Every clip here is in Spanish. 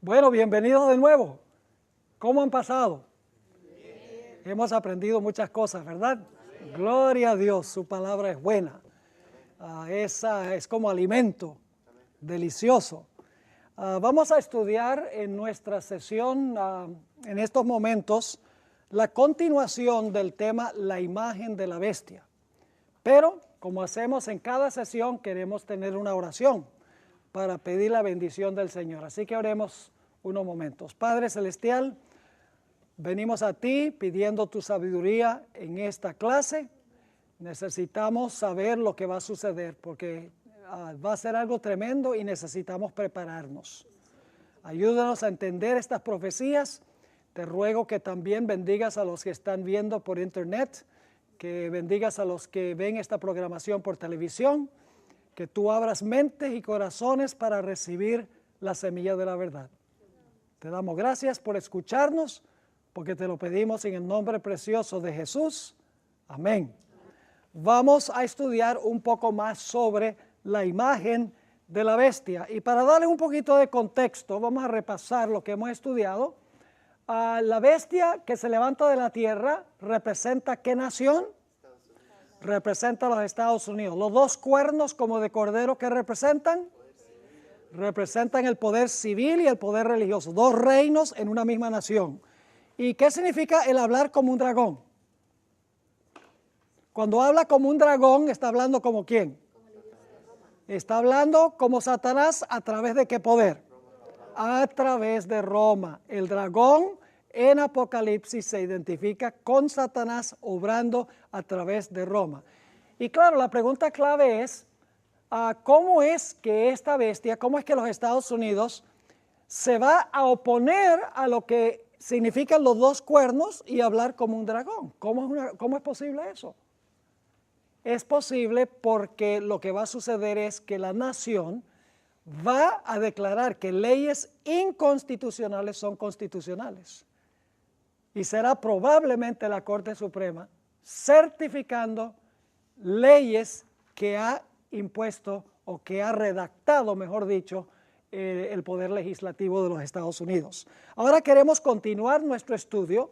Bueno, bienvenidos de nuevo. ¿Cómo han pasado? Bien. Hemos aprendido muchas cosas, ¿verdad? Bien. Gloria a Dios, su palabra es buena. Es como alimento, delicioso. Vamos a estudiar en nuestra sesión, en estos momentos, la continuación del tema La imagen de la bestia. Pero, como hacemos en cada sesión, queremos tener una oración para pedir la bendición del Señor. Así que oremos unos momentos. Padre Celestial, venimos a ti pidiendo tu sabiduría en esta clase. Necesitamos saber lo que va a suceder porque va a ser algo tremendo y necesitamos prepararnos. Ayúdanos a entender estas profecías. Te ruego que también bendigas a los que están viendo por internet, que bendigas a los que ven esta programación por televisión, que tú abras mentes y corazones para recibir la semilla de la verdad. Te damos gracias por escucharnos, porque te lo pedimos en el nombre precioso de Jesús. Amén. Vamos a estudiar un poco más sobre la imagen de la bestia. Y para darle un poquito de contexto, vamos a repasar lo que hemos estudiado. La bestia que se levanta de la tierra representa ¿qué nación? Representa a los Estados Unidos. Los dos cuernos como de cordero que representan el poder civil y el poder religioso. Dos reinos en una misma nación. ¿Y qué significa el hablar como un dragón? Cuando habla como un dragón, ¿está hablando como quién? Está hablando como Satanás. ¿A través de qué poder? A través de Roma. El dragón en Apocalipsis se identifica con Satanás obrando a través de Roma. Y claro, la pregunta clave es, ¿cómo es que esta bestia, cómo es que los Estados Unidos se va a oponer a lo que significan los dos cuernos y hablar como un dragón? ¿Cómo es posible eso? Es posible porque lo que va a suceder es que la nación va a declarar que leyes inconstitucionales son constitucionales. Y será probablemente la Corte Suprema certificando leyes que ha impuesto o que ha redactado, mejor dicho, el Poder Legislativo de los Estados Unidos. Ahora queremos continuar nuestro estudio.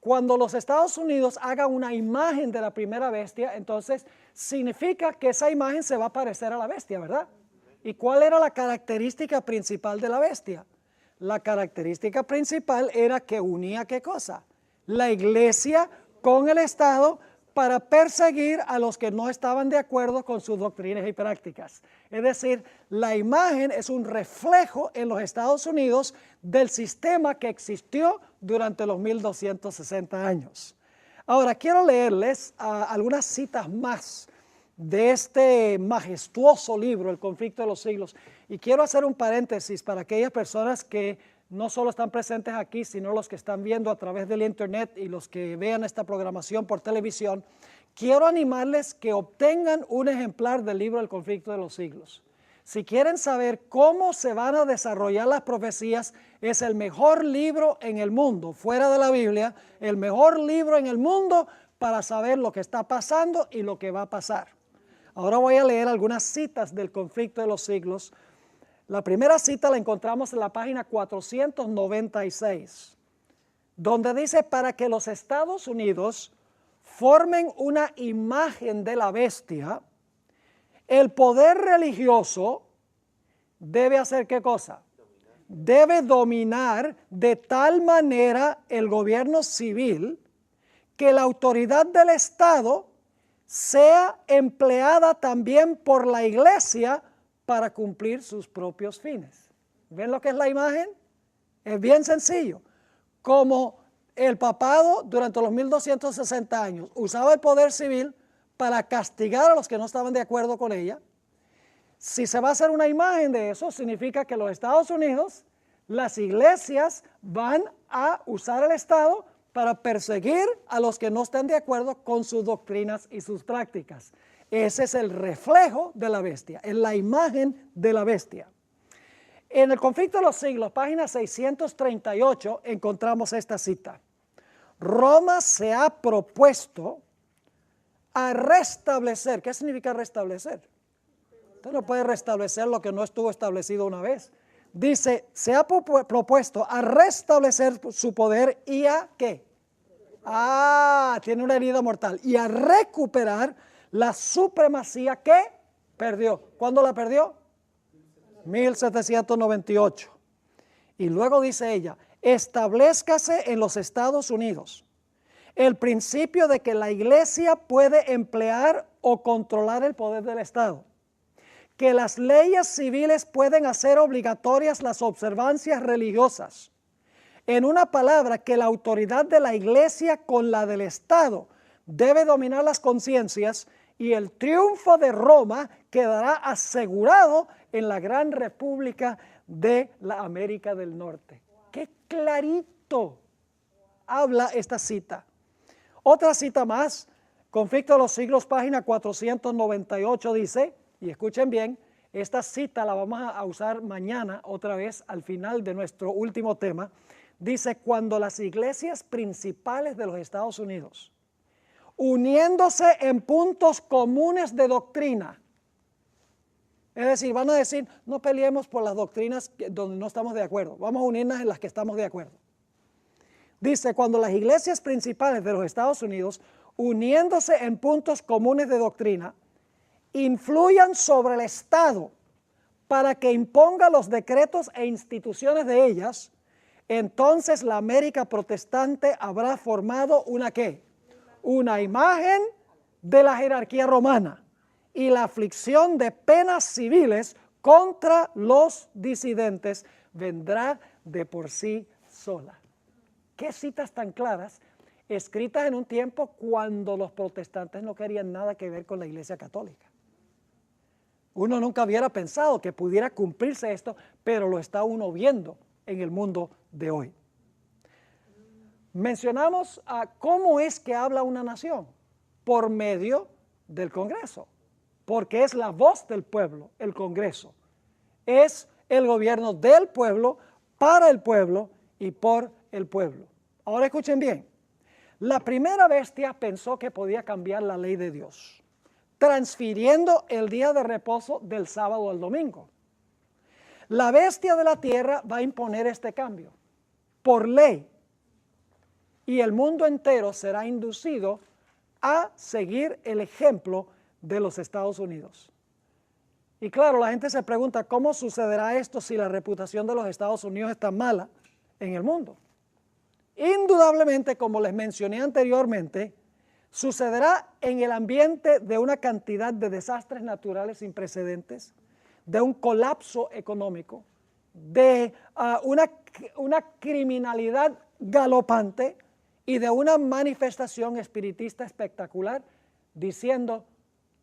Cuando los Estados Unidos hagan una imagen de la primera bestia, entonces significa que esa imagen se va a parecer a la bestia, ¿verdad? ¿Y cuál era la característica principal de la bestia? La característica principal era que unía ¿qué cosa? La iglesia con el Estado para perseguir a los que no estaban de acuerdo con sus doctrinas y prácticas. Es decir, la imagen es un reflejo en los Estados Unidos del sistema que existió durante los 1260 años. Ahora, quiero leerles algunas citas más de este majestuoso libro, El conflicto de los siglos. Y quiero hacer un paréntesis para aquellas personas que no solo están presentes aquí, sino los que están viendo a través del internet y los que vean esta programación por televisión. Quiero animarles que obtengan un ejemplar del libro El conflicto de los siglos. Si quieren saber cómo se van a desarrollar las profecías, es el mejor libro en el mundo, fuera de la Biblia, el mejor libro en el mundo para saber lo que está pasando y lo que va a pasar. Ahora voy a leer algunas citas del conflicto de los siglos. La primera cita la encontramos en la página 496, donde dice: para que los Estados Unidos formen una imagen de la bestia, el poder religioso debe hacer ¿qué cosa? Debe dominar de tal manera el gobierno civil que la autoridad del Estado sea empleada también por la iglesia para cumplir sus propios fines. ¿Ven lo que es la imagen? Es bien sencillo. Como el papado durante los 1260 años usaba el poder civil para castigar a los que no estaban de acuerdo con ella, si se va a hacer una imagen de eso, significa que los Estados Unidos, las iglesias van a usar el Estado para perseguir a los que no estén de acuerdo con sus doctrinas y sus prácticas. Ese es el reflejo de la bestia, es la imagen de la bestia. En el conflicto de los siglos, página 638, encontramos esta cita. Roma se ha propuesto a restablecer. ¿Qué significa restablecer? Usted no puede restablecer lo que no estuvo establecido una vez. dice, se ha propuesto a restablecer su poder y a ¿qué? Tiene una herida mortal. Y a recuperar la supremacía que perdió. ¿Cuándo la perdió? 1798. Y luego dice ella, establezcase en los Estados Unidos el principio de que la iglesia puede emplear o controlar el poder del Estado, que las leyes civiles pueden hacer obligatorias las observancias religiosas. En una palabra, que la autoridad de la iglesia con la del Estado debe dominar las conciencias y el triunfo de Roma quedará asegurado en la gran república de la América del Norte. ¡Qué clarito habla esta cita! Otra cita más, Conflicto de los Siglos, página 498, dice, y escuchen bien, esta cita la vamos a usar mañana otra vez al final de nuestro último tema. Dice, cuando las iglesias principales de los Estados Unidos, uniéndose en puntos comunes de doctrina, es decir, van a decir, no peleemos por las doctrinas donde no estamos de acuerdo, vamos a unirnos en las que estamos de acuerdo. Dice, cuando las iglesias principales de los Estados Unidos, uniéndose en puntos comunes de doctrina, influyan sobre el Estado para que imponga los decretos e instituciones de ellas, entonces la América protestante habrá formado una ¿qué? Una imagen de la jerarquía romana y la aflicción de penas civiles contra los disidentes vendrá de por sí sola. ¿Qué citas tan claras, escritas en un tiempo cuando los protestantes no querían nada que ver con la Iglesia Católica? Uno nunca hubiera pensado que pudiera cumplirse esto, pero lo está uno viendo en el mundo de hoy. Mencionamos cómo es que habla una nación, por medio del Congreso, porque es la voz del pueblo, el Congreso. Es el gobierno del pueblo, para el pueblo y por el pueblo. Ahora escuchen bien, la primera bestia pensó que podía cambiar la ley de Dios, transfiriendo el día de reposo del sábado al domingo. La bestia de la tierra va a imponer este cambio por ley y el mundo entero será inducido a seguir el ejemplo de los Estados Unidos. Y claro, la gente se pregunta, ¿cómo sucederá esto si la reputación de los Estados Unidos está mala en el mundo? Indudablemente, como les mencioné anteriormente, sucederá en el ambiente de una cantidad de desastres naturales sin precedentes, de un colapso económico, de una criminalidad galopante y de una manifestación espiritista espectacular, diciendo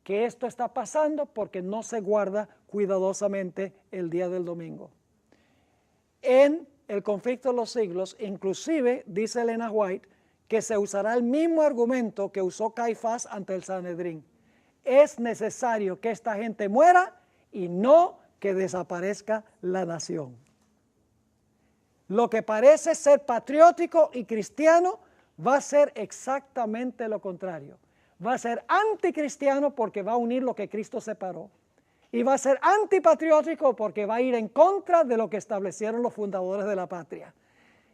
que esto está pasando porque no se guarda cuidadosamente el día del domingo. En el conflicto de los siglos, inclusive, dice Elena White, que se usará el mismo argumento que usó Caifás ante el Sanedrín. Es necesario que esta gente muera y no que desaparezca la nación. Lo que parece ser patriótico y cristiano va a ser exactamente lo contrario. Va a ser anticristiano porque va a unir lo que Cristo separó. Y va a ser antipatriótico porque va a ir en contra de lo que establecieron los fundadores de la patria.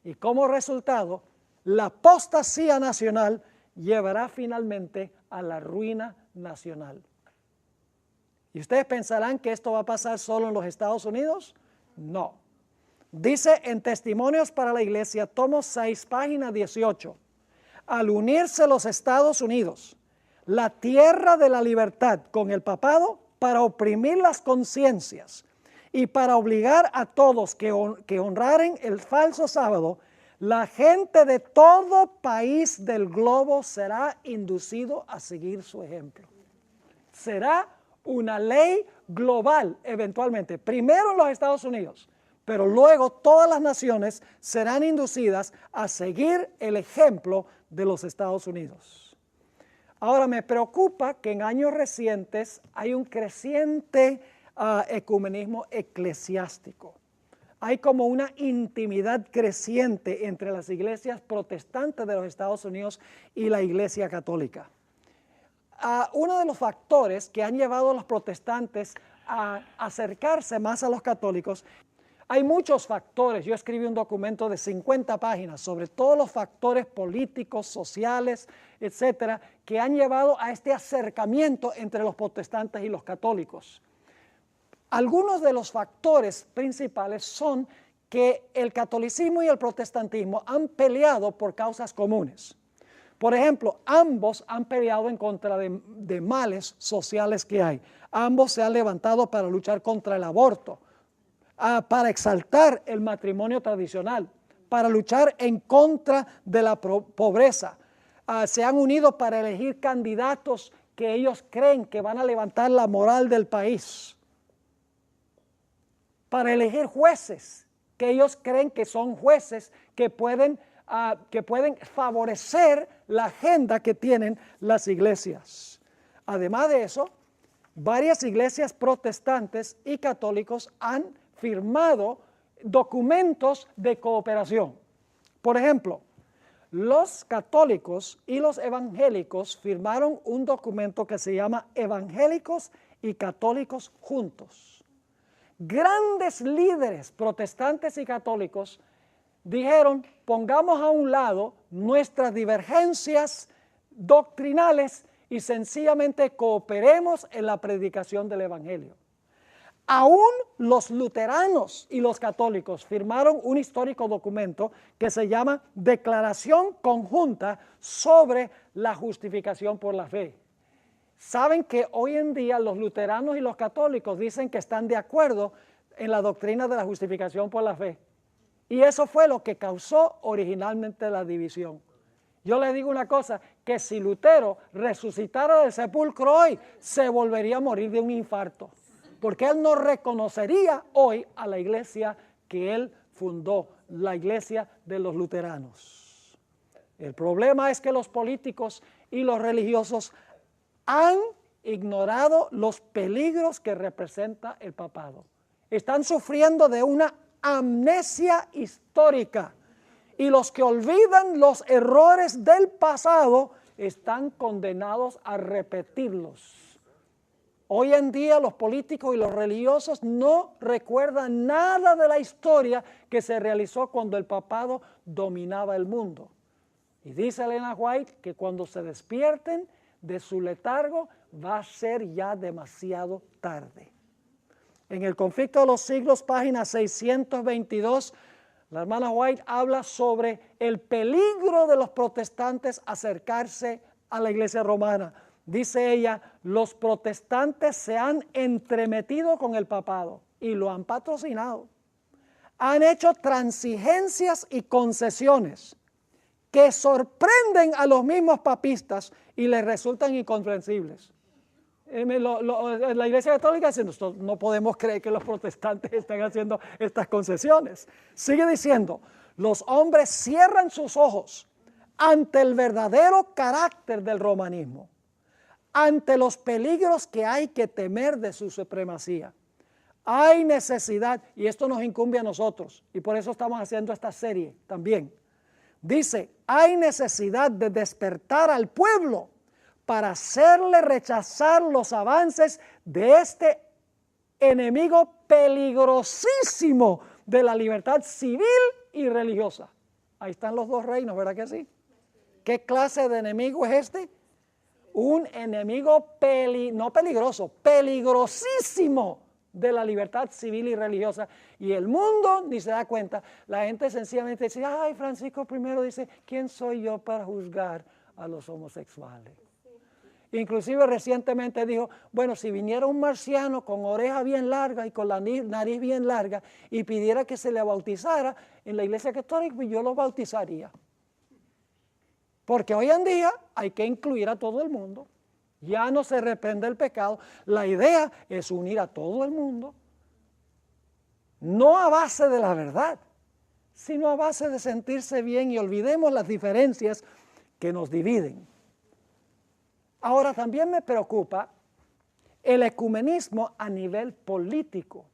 Y como resultado, la apostasía nacional llevará finalmente a la ruina nacional. ¿Y ustedes pensarán que esto va a pasar solo en los Estados Unidos? No. Dice en Testimonios para la Iglesia, tomo 6, página 18, al unirse los Estados Unidos, la tierra de la libertad con el papado, para oprimir las conciencias y para obligar a todos que honraren el falso sábado, la gente de todo país del globo será inducido a seguir su ejemplo. Será una ley global eventualmente, primero en los Estados Unidos, pero luego todas las naciones serán inducidas a seguir el ejemplo de los Estados Unidos. Ahora me preocupa que en años recientes hay un creciente ecumenismo eclesiástico. Hay como una intimidad creciente entre las iglesias protestantes de los Estados Unidos y la Iglesia Católica. Uno de los factores que han llevado a los protestantes a acercarse más a los católicos Hay muchos factores. Yo escribí un documento de 50 páginas sobre todos los factores políticos, sociales, etcétera, que han llevado a este acercamiento entre los protestantes y los católicos. Algunos de los factores principales son que el catolicismo y el protestantismo han peleado por causas comunes. Por ejemplo, ambos han peleado en contra de males sociales que hay. Ambos se han levantado para luchar contra el aborto, para exaltar el matrimonio tradicional, para luchar en contra de la pobreza. Se han unido para elegir candidatos que ellos creen que van a levantar la moral del país, para elegir jueces que ellos creen que son jueces que pueden favorecer la agenda que tienen las iglesias. Además de eso, varias iglesias protestantes y católicos han firmado documentos de cooperación. Por ejemplo, los católicos y los evangélicos firmaron un documento que se llama Evangélicos y Católicos Juntos. Grandes líderes protestantes y católicos dijeron, pongamos a un lado nuestras divergencias doctrinales y sencillamente cooperemos en la predicación del evangelio. Aún los luteranos y los católicos firmaron un histórico documento que se llama Declaración Conjunta sobre la Justificación por la Fe. Saben que hoy en día los luteranos y los católicos dicen que están de acuerdo en la doctrina de la justificación por la fe. Y eso fue lo que causó originalmente la división. Yo les digo una cosa, que si Lutero resucitara del sepulcro hoy, se volvería a morir de un infarto, porque él no reconocería hoy a la iglesia que él fundó, la iglesia de los luteranos. El problema es que los políticos y los religiosos han ignorado los peligros que representa el papado. Están sufriendo de una amnesia histórica y los que olvidan los errores del pasado están condenados a repetirlos. Hoy en día los políticos y los religiosos no recuerdan nada de la historia que se realizó cuando el papado dominaba el mundo. Y dice Elena White que cuando se despierten de su letargo va a ser ya demasiado tarde. En el Conflicto de los Siglos, página 622, la hermana White habla sobre el peligro de los protestantes acercarse a la iglesia romana. Dice ella, los protestantes se han entremetido con el papado y lo han patrocinado. Han hecho transigencias y concesiones que sorprenden a los mismos papistas y les resultan incomprensibles. La Iglesia Católica dice, no podemos creer que los protestantes estén haciendo estas concesiones. Sigue diciendo, los hombres cierran sus ojos ante el verdadero carácter del romanismo, ante los peligros que hay que temer de su supremacía. Hay necesidad, y esto nos incumbe a nosotros, y por eso estamos haciendo esta serie también. Dice, hay necesidad de despertar al pueblo para hacerle rechazar los avances de este enemigo peligrosísimo de la libertad civil y religiosa. Ahí están los dos reinos, ¿verdad que sí? ¿Qué clase de enemigo es este? Un enemigo no peligroso, peligrosísimo de la libertad civil y religiosa. Y el mundo ni se da cuenta. La gente sencillamente dice, ay, Francisco I dice, ¿quién soy yo para juzgar a los homosexuales? Inclusive recientemente dijo, bueno, si viniera un marciano con oreja bien larga y con la nariz bien larga y pidiera que se le bautizara en la iglesia católica, pues yo lo bautizaría. Porque hoy en día hay que incluir a todo el mundo. Ya no se reprende el pecado. La idea es unir a todo el mundo. No a base de la verdad, sino a base de sentirse bien y olvidemos las diferencias que nos dividen. Ahora también me preocupa el ecumenismo a nivel político.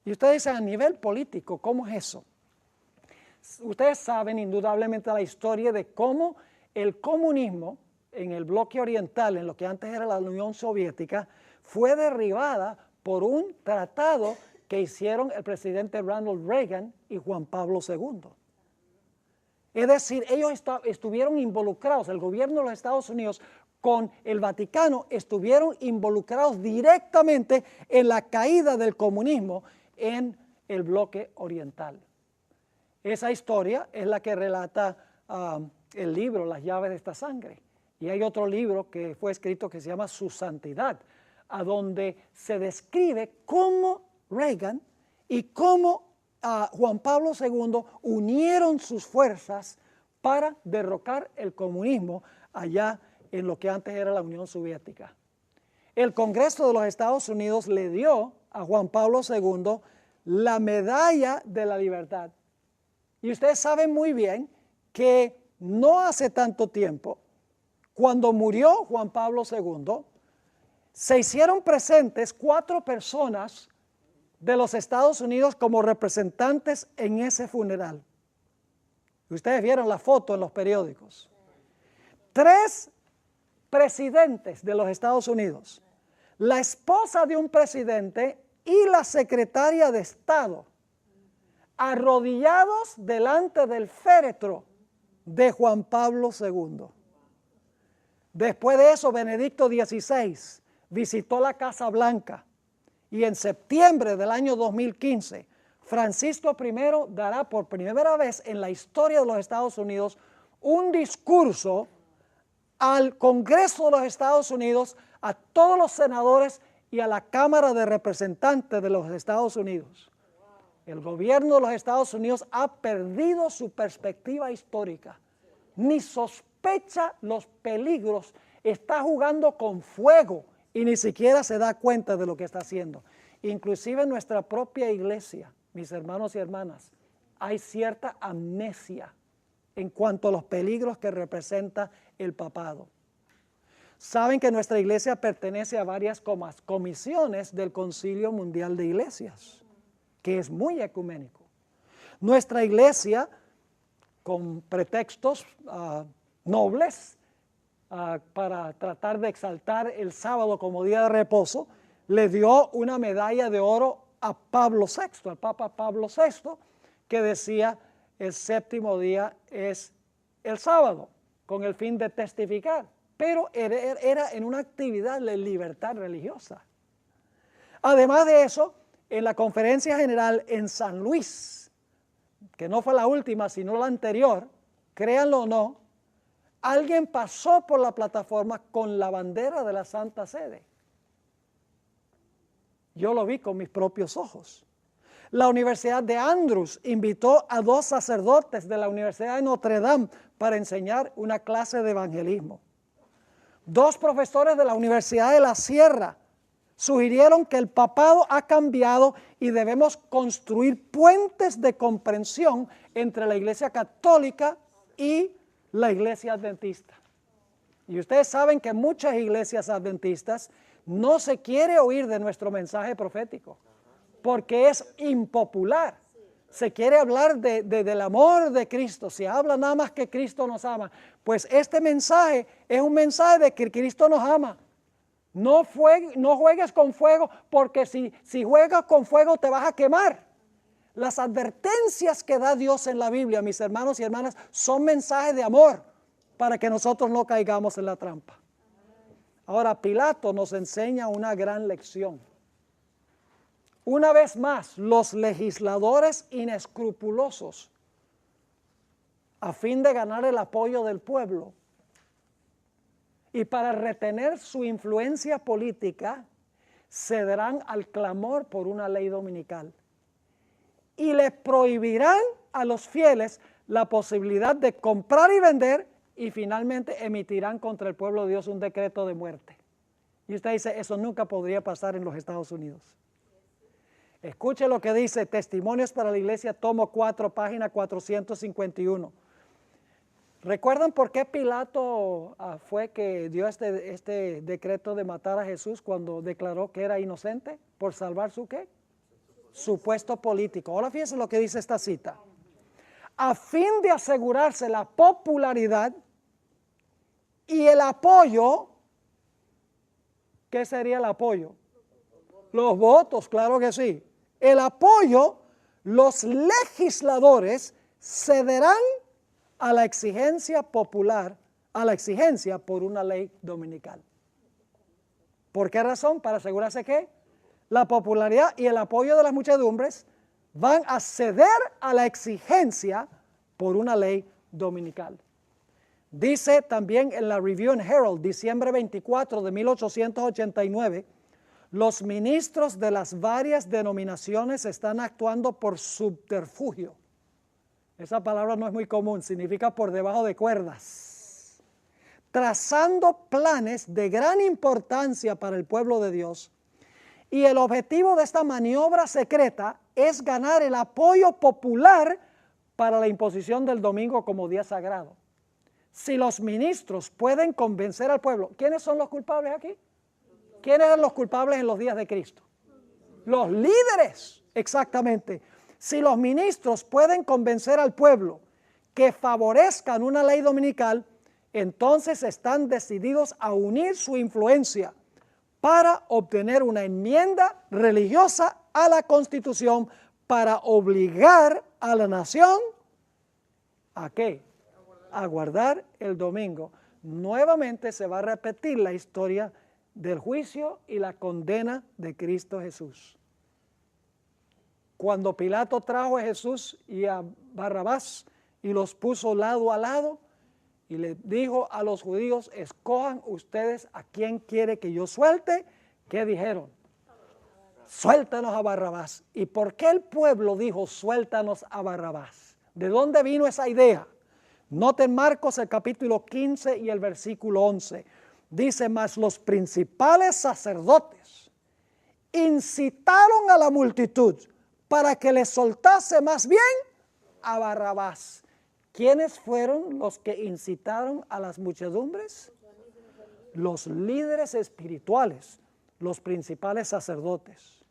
Y ustedes dicen, a nivel político, ¿cómo es eso? Ustedes saben indudablemente la historia de cómo el comunismo en el bloque oriental, en lo que antes era la Unión Soviética, fue derribada por un tratado que hicieron el presidente Ronald Reagan y Juan Pablo II. Es decir, ellos estuvieron involucrados, el gobierno de los Estados Unidos con el Vaticano estuvieron involucrados directamente en la caída del comunismo en el bloque oriental. Esa historia es la que relata el libro Las llaves de esta sangre. Y hay otro libro que fue escrito que se llama Su Santidad, a donde se describe cómo Reagan y cómo Juan Pablo II unieron sus fuerzas para derrocar el comunismo allá en lo que antes era la Unión Soviética. El Congreso de los Estados Unidos le dio a Juan Pablo II la Medalla de la Libertad. Y ustedes saben muy bien que no hace tanto tiempo, cuando murió Juan Pablo II, se hicieron presentes 4 personas de los Estados Unidos como representantes en ese funeral. Ustedes vieron la foto en los periódicos. 3 presidentes de los Estados Unidos, la esposa de un presidente y la secretaria de Estado, arrodillados delante del féretro de Juan Pablo II. Después de eso, Benedicto XVI visitó la Casa Blanca y en septiembre del año 2015, Francisco I dará por primera vez en la historia de los Estados Unidos un discurso al Congreso de los Estados Unidos, a todos los senadores y a la Cámara de Representantes de los Estados Unidos. El gobierno de los Estados Unidos ha perdido su perspectiva histórica, ni sospecha los peligros, está jugando con fuego y ni siquiera se da cuenta de lo que está haciendo. Inclusive en nuestra propia iglesia, mis hermanos y hermanas, hay cierta amnesia en cuanto a los peligros que representa el papado. Saben que nuestra iglesia pertenece a varias comisiones del Concilio Mundial de Iglesias, que es muy ecuménico. Nuestra iglesia, con pretextos nobles, para tratar de exaltar el sábado como día de reposo, le dio una medalla de oro a Pablo VI, al Papa Pablo VI, que decía el 7º día es el sábado, con el fin de testificar, pero era en una actividad de libertad religiosa. Además de eso, en la conferencia general en San Luis, que no fue la última, sino la anterior, créanlo o no, alguien pasó por la plataforma con la bandera de la Santa Sede. Yo lo vi con mis propios ojos. La Universidad de Andrews invitó a 2 sacerdotes de la Universidad de Notre Dame para enseñar una clase de evangelismo. 2 profesores de la Universidad de la Sierra sugirieron que el papado ha cambiado y debemos construir puentes de comprensión entre la Iglesia Católica y la Iglesia Adventista. Y ustedes saben que muchas iglesias adventistas no se quiere oír de nuestro mensaje profético, porque es impopular. Se quiere hablar del amor de Cristo. Se habla nada más que Cristo nos ama. Pues este mensaje es un mensaje de que Cristo nos ama. No juegues con fuego, porque si juegas con fuego te vas a quemar. Las advertencias que da Dios en la Biblia, mis hermanos y hermanas, son mensajes de amor para que nosotros no caigamos en la trampa. Ahora, Pilato nos enseña una gran lección. Una vez más, los legisladores inescrupulosos, a fin de ganar el apoyo del pueblo y para retener su influencia política, cederán al clamor por una ley dominical y le prohibirán a los fieles la posibilidad de comprar y vender, y finalmente emitirán contra el pueblo de Dios un decreto de muerte. Y usted dice, eso nunca podría pasar en los Estados Unidos. Escuche lo que dice Testimonios para la Iglesia, tomo 4, página 451. ¿Recuerdan por qué Pilato fue que dio este decreto de matar a Jesús cuando declaró que era inocente? ¿Por salvar su qué? Su puesto político. Ahora fíjense lo que dice esta cita. A fin de asegurarse la popularidad y el apoyo. ¿Qué sería el apoyo? Los votos, claro que sí. el apoyo, los legisladores cederán a la exigencia popular, a la exigencia por una ley dominical. ¿Por qué razón? Para asegurarse que la popularidad y el apoyo de las muchedumbres van a ceder a la exigencia por una ley dominical. Dice también en la Review and Herald, diciembre 24 de 1889, los ministros de las varias denominaciones están actuando por subterfugio. Esa palabra no es muy común, significa por debajo de cuerdas. Trazando planes de gran importancia para el pueblo de Dios. Y el objetivo de esta maniobra secreta es ganar el apoyo popular para la imposición del domingo como día sagrado. Si los ministros pueden convencer al pueblo, ¿quiénes son los culpables aquí? ¿Quiénes eran los culpables en los días de Cristo? Los líderes, exactamente. Si los ministros pueden convencer al pueblo que favorezcan una ley dominical, entonces están decididos a unir su influencia para obtener una enmienda religiosa a la Constitución para obligar a la nación ¿a qué? A guardar el domingo. Nuevamente se va a repetir la historia del juicio y la condena de Cristo Jesús. Cuando Pilato trajo a Jesús y a Barrabás y los puso lado a lado y le dijo a los judíos, escojan ustedes a quién quiere que yo suelte, ¿qué dijeron? Suéltanos a Barrabás. ¿Y por qué el pueblo dijo suéltanos a Barrabás? ¿De dónde vino esa idea? Noten Marcos el capítulo 15 y el versículo 11. Dice, mas los principales sacerdotes incitaron a la multitud para que le soltase más bien a Barrabás. ¿Quiénes fueron los que incitaron a las muchedumbres? Los líderes espirituales, los principales sacerdotes.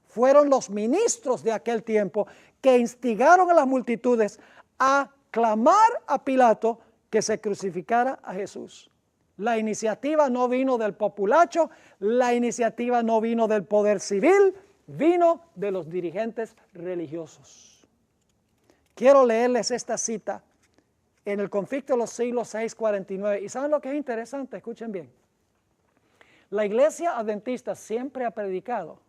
Fueron los ministros de aquel tiempo que instigaron a las multitudes a clamar a Pilato que se crucificara a Jesús. La iniciativa no vino del populacho, la iniciativa no vino del poder civil, vino de los dirigentes religiosos. Quiero leerles esta cita en el Conflicto de los Siglos 649. ¿Y saben lo que es interesante? Escuchen bien. La Iglesia Adventista siempre ha predicado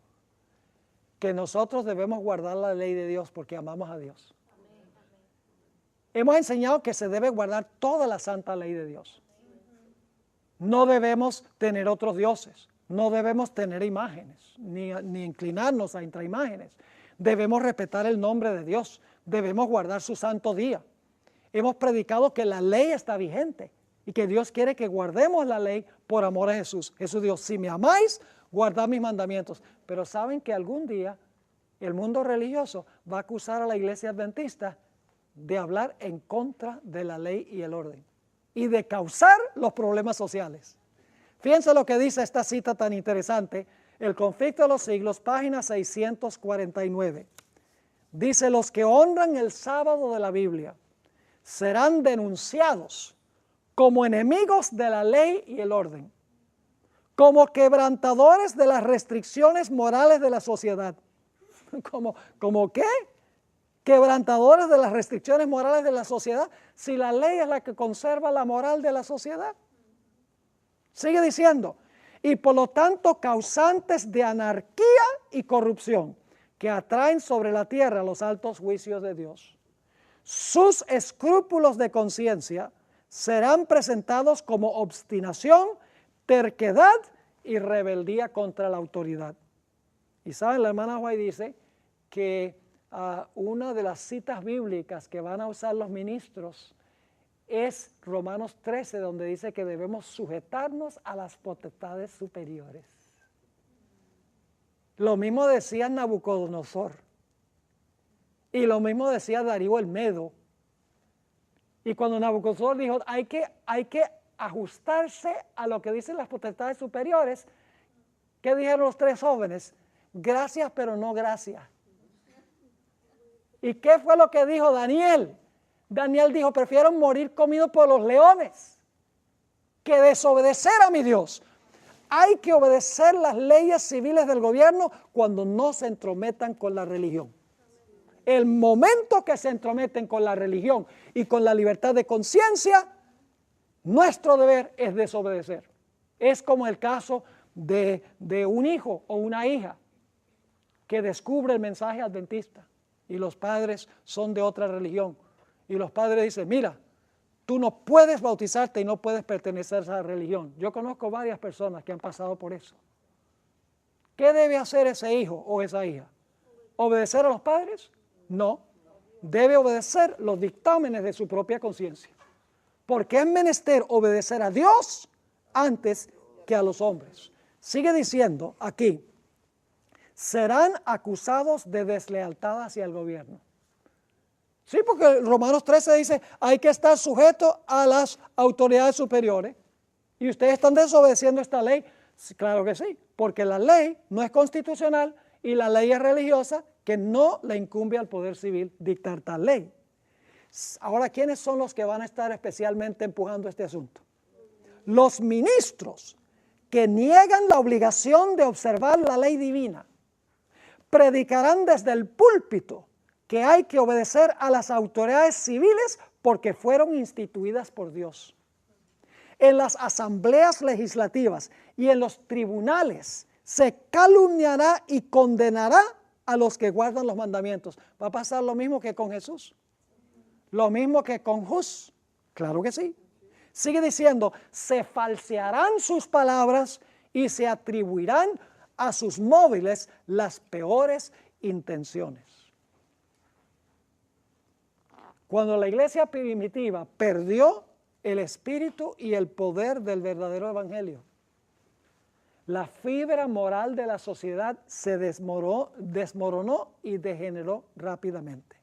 que nosotros debemos guardar la ley de Dios porque amamos a Dios. Hemos enseñado que se debe guardar toda la santa ley de Dios. No debemos tener otros dioses, no debemos tener imágenes, ni inclinarnos a entre imágenes. Debemos respetar el nombre de Dios, debemos guardar su santo día. Hemos predicado que la ley está vigente y que Dios quiere que guardemos la ley por amor a Jesús. Jesús dijo, si me amáis, guardad mis mandamientos. Pero saben que algún día el mundo religioso va a acusar a la iglesia adventista de hablar en contra de la ley y el orden y de causar los problemas sociales. Fíjense lo que dice esta cita tan interesante, el Conflicto de los Siglos, página 649. Dice, los que honran el sábado de la Biblia serán denunciados como enemigos de la ley y el orden, como quebrantadores de las restricciones morales de la sociedad. ¿Cómo qué? Quebrantadores de las restricciones morales de la sociedad, si la ley es la que conserva la moral de la sociedad. Sigue diciendo, y por lo tanto causantes de anarquía y corrupción, que atraen sobre la tierra los altos juicios de Dios. Sus escrúpulos de conciencia serán presentados como obstinación, terquedad y rebeldía contra la autoridad. Y saben, la hermana White dice que una de las citas bíblicas que van a usar los ministros es Romanos 13, donde dice que debemos sujetarnos a las potestades superiores. Lo mismo decía Nabucodonosor y lo mismo decía Darío el Medo. Y cuando Nabucodonosor dijo hay que ajustarse a lo que dicen las potestades superiores, ¿qué dijeron los tres jóvenes? Gracias, pero no gracias. ¿Y qué fue lo que dijo Daniel? Daniel dijo, prefiero morir comido por los leones que desobedecer a mi Dios. hay que obedecer las leyes civiles del gobierno cuando no se entrometan con la religión. El momento que se entrometen con la religión y con la libertad de conciencia, nuestro deber es desobedecer. Es como el caso de un hijo o una hija que descubre el mensaje adventista y los padres son de otra religión. Y los padres dicen, mira, tú no puedes bautizarte y no puedes pertenecer a esa religión. Yo conozco varias personas que han pasado por eso. ¿Qué debe hacer ese hijo o esa hija? ¿Obedecer a los padres? No. Debe obedecer los dictámenes de su propia conciencia. Porque es menester obedecer a Dios antes que a los hombres. Sigue diciendo aquí, serán acusados de deslealtad hacia el gobierno. Sí, porque Romanos 13 dice, hay que estar sujeto a las autoridades superiores. ¿Y ustedes están desobedeciendo esta ley? Sí, claro que sí, porque la ley no es constitucional y la ley es religiosa, que no le incumbe al poder civil dictar tal ley. Ahora, ¿quiénes son los que van a estar especialmente empujando este asunto? Los ministros que niegan la obligación de observar la ley divina. Predicarán desde el púlpito que hay que obedecer a las autoridades civiles porque fueron instituidas por Dios. En las asambleas legislativas y en los tribunales se calumniará y condenará a los que guardan los mandamientos. ¿Va a pasar lo mismo que con Jesús? ¿Lo mismo que con Jus? Claro que sí. Sigue diciendo, se falsearán sus palabras y se atribuirán a sus móviles las peores intenciones. Cuando la iglesia primitiva perdió el espíritu y el poder del verdadero evangelio, la fibra moral de la sociedad se desmoronó y degeneró rápidamente.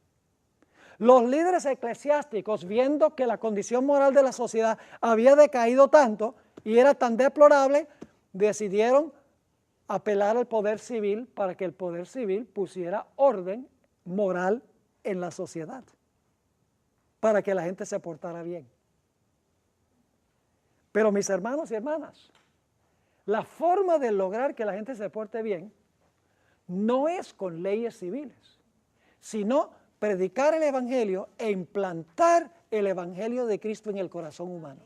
Los líderes eclesiásticos, viendo que la condición moral de la sociedad había decaído tanto y era tan deplorable, decidieron apelar al poder civil para que el poder civil pusiera orden moral en la sociedad, para que la gente se portara bien. Pero mis hermanos y hermanas, la forma de lograr que la gente se porte bien no es con leyes civiles, sino predicar el evangelio e implantar el evangelio de Cristo en el corazón humano.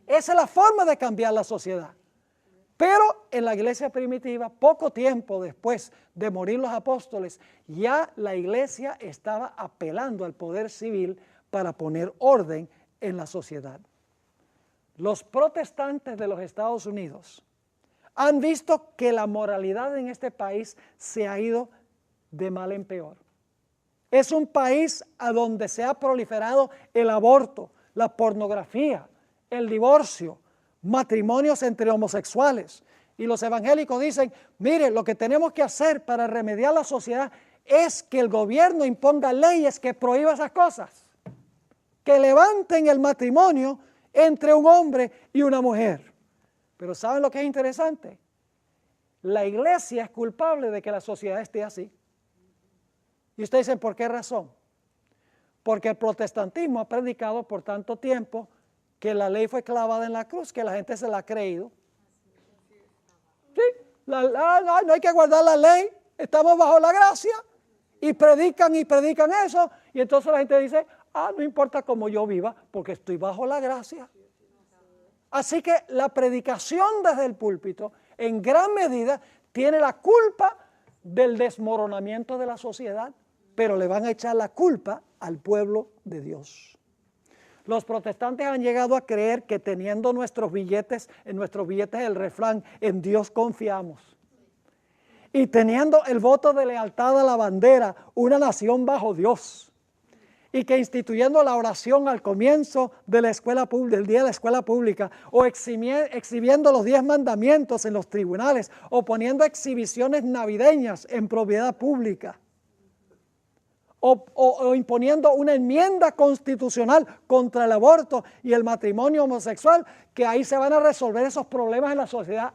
Esa es la forma de cambiar la sociedad. Pero en la iglesia primitiva, poco tiempo después de morir los apóstoles, ya la iglesia estaba apelando al poder civil para poner orden en la sociedad. Los protestantes de los Estados Unidos han visto que la moralidad en este país se ha ido de mal en peor. Es un país a donde se ha proliferado el aborto, la pornografía, el divorcio, matrimonios entre homosexuales. Y los evangélicos dicen, mire, lo que tenemos que hacer para remediar la sociedad es que el gobierno imponga leyes que prohíban esas cosas, que levanten el matrimonio entre un hombre y una mujer. Pero ¿saben lo que es interesante? La iglesia es culpable de que la sociedad esté así. Y ustedes dicen, ¿por qué razón? Porque el protestantismo ha predicado por tanto tiempo que la ley fue clavada en la cruz, que la gente se la ha creído. Sí, no hay que guardar la ley, estamos bajo la gracia, y predican eso, y entonces la gente dice, no importa cómo yo viva, porque estoy bajo la gracia. Así que la predicación desde el púlpito, en gran medida, tiene la culpa del desmoronamiento de la sociedad, pero le van a echar la culpa al pueblo de Dios. Los protestantes han llegado a creer que teniendo en nuestros billetes el refrán, en Dios confiamos. Y teniendo el voto de lealtad a la bandera, una nación bajo Dios. Y que instituyendo la oración al comienzo de la escuela pública, del día de la escuela pública, o exhibiendo los 10 mandamientos en los tribunales, o poniendo exhibiciones navideñas en propiedad pública, o imponiendo una enmienda constitucional contra el aborto y el matrimonio homosexual, que ahí se van a resolver esos problemas en la sociedad.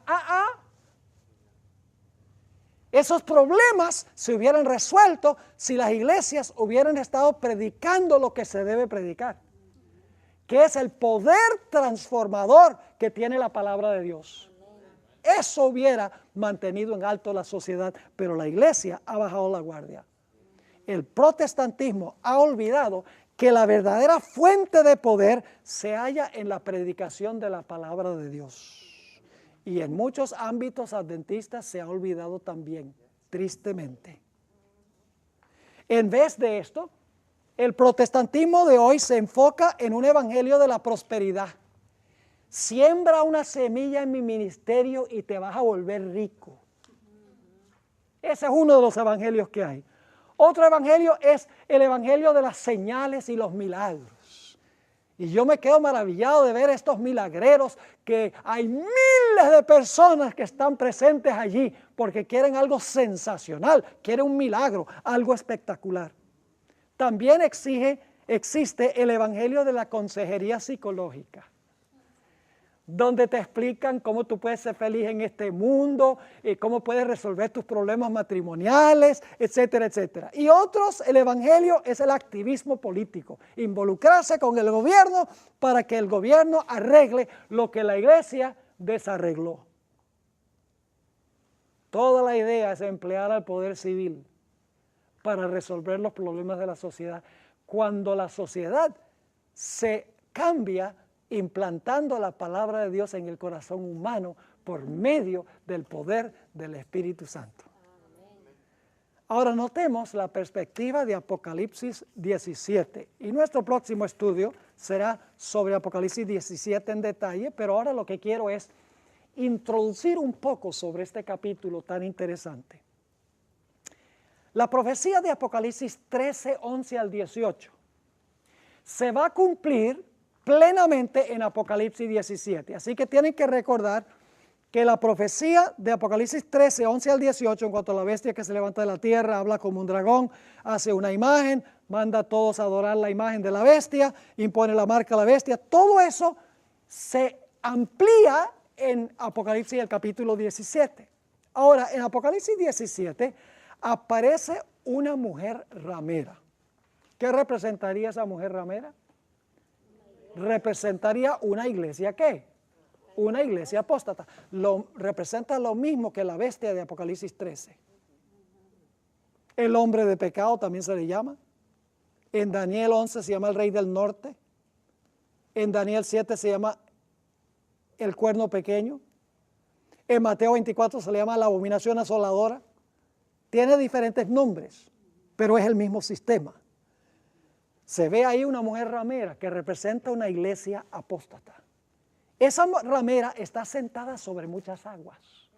Esos problemas se hubieran resuelto si las iglesias hubieran estado predicando lo que se debe predicar, que es el poder transformador que tiene la palabra de Dios. eso hubiera mantenido en alto la sociedad, pero la iglesia ha bajado la guardia. El protestantismo ha olvidado que la verdadera fuente de poder se halla en la predicación de la palabra de Dios. Y en muchos ámbitos adventistas se ha olvidado también, tristemente. En vez de esto, el protestantismo de hoy se enfoca en un evangelio de la prosperidad. Siembra una semilla en mi ministerio y te vas a volver rico. Ese es uno de los evangelios que hay. Otro evangelio es el evangelio de las señales y los milagros. Y yo me quedo maravillado de ver estos milagreros, que hay miles de personas que están presentes allí porque quieren algo sensacional, quieren un milagro, algo espectacular. También existe el evangelio de la consejería psicológica, donde te explican cómo tú puedes ser feliz en este mundo, cómo puedes resolver tus problemas matrimoniales, etcétera, etcétera. Y otros, el evangelio es el activismo político, involucrarse con el gobierno para que el gobierno arregle lo que la iglesia desarregló. Toda la idea es emplear al poder civil para resolver los problemas de la sociedad, cuando la sociedad se cambia implantando la palabra de Dios en el corazón humano por medio del poder del Espíritu Santo. Ahora notemos la perspectiva de Apocalipsis 17, y nuestro próximo estudio será sobre Apocalipsis 17 en detalle, pero ahora lo que quiero es introducir un poco sobre este capítulo tan interesante. La profecía de Apocalipsis 13, 11 al 18 se va a cumplir plenamente en Apocalipsis 17. Así que tienen que recordar que la profecía de Apocalipsis 13, 11 al 18, en cuanto a la bestia que se levanta de la tierra, habla como un dragón, hace una imagen, manda a todos a adorar la imagen de la bestia, impone la marca a la bestia, todo eso se amplía en Apocalipsis el capítulo 17. Ahora, en Apocalipsis 17 aparece una mujer ramera. ¿Qué representaría esa mujer ramera? Representaría una iglesia, ¿qué? Una iglesia apóstata. Representa lo mismo que la bestia de Apocalipsis 13. El hombre de pecado también se le llama. En Daniel 11 se llama el rey del norte. En Daniel 7 se llama el cuerno pequeño. En Mateo 24 se le llama la abominación asoladora. Tiene diferentes nombres, pero es el mismo sistema. Se ve ahí una mujer ramera que representa una iglesia apóstata. Esa ramera está sentada sobre muchas aguas.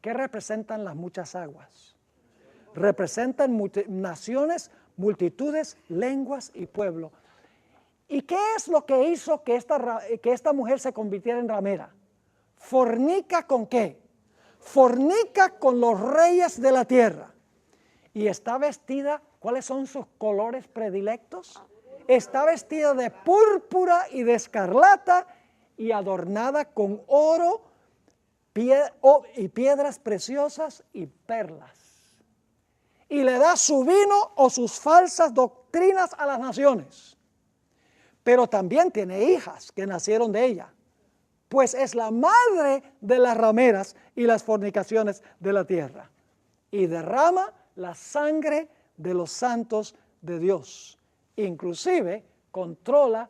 ¿Qué representan las muchas aguas? Representan naciones, multitudes, lenguas y pueblos. ¿Y qué es lo que hizo que esta mujer se convirtiera en ramera? Fornica ¿con qué? Fornica con los reyes de la tierra. Y está vestida, ¿cuáles son sus colores predilectos? Está vestida de púrpura y de escarlata y adornada con oro y piedras preciosas y perlas. Y le da su vino o sus falsas doctrinas a las naciones. Pero también tiene hijas que nacieron de ella, pues es la madre de las rameras y las fornicaciones de la tierra. Y derrama la sangre de los santos de Dios. Inclusive controla